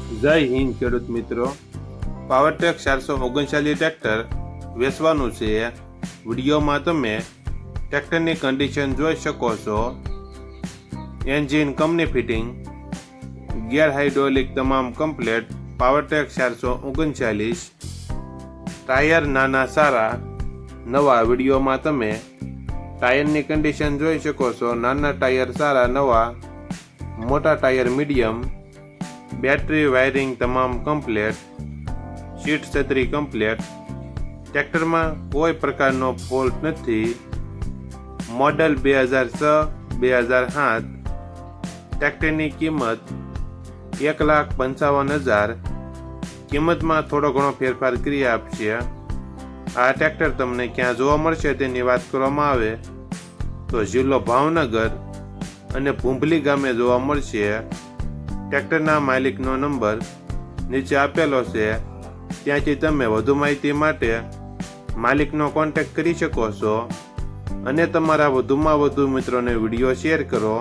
જય હિન્દ ખેડૂત મિત્રો, પાવરટેક 439 ટ્રેક્ટર વેચવાનું છે। વિડીયોમાં તમે ટ્રેક્ટરની કન્ડિશન જોઈ શકો છો। Engine company fitting, gear hydraulic તમામ કમ્પ્લેટ। પાવરટેક 439, ટાયર નાના સારા નવા। વિડીયોમાં તમે ટાયરની કન્ડિશન જોઈ શકો છો। નાના ટાયર સારા નવા, મોટા ટાયર મીડિયમ। બેટરી વાયરિંગ તમામ કમ્પ્લેટ, સીટ છત્રી કમ્પ્લેટ। ટ્રેક્ટરમાં કોઈ પ્રકારનો ફોલ્ટ નથી। મોડલ 2006-2007। ટ્રેક્ટરની કિંમત 1,55,000। કિંમતમાં થોડો ઘણો ફેરફાર કરી આપશે। આ ટ્રેક્ટર તમને ક્યાં જોવા મળશે તેની વાત કરવામાં આવે તો જિલ્લો ભાવનગર અને ભૂંભલી ગામે જોવા મળશે। ટ્રેક્ટરના માલિકનો નંબર નીચે આપેલો છે, ત્યાંથી તમે વધુ માહિતી માટે માલિકનો કોન્ટેક્ટ કરી શકો છો અને તમારા વધુમાં વધુ મિત્રોને વિડીયો શેર કરો।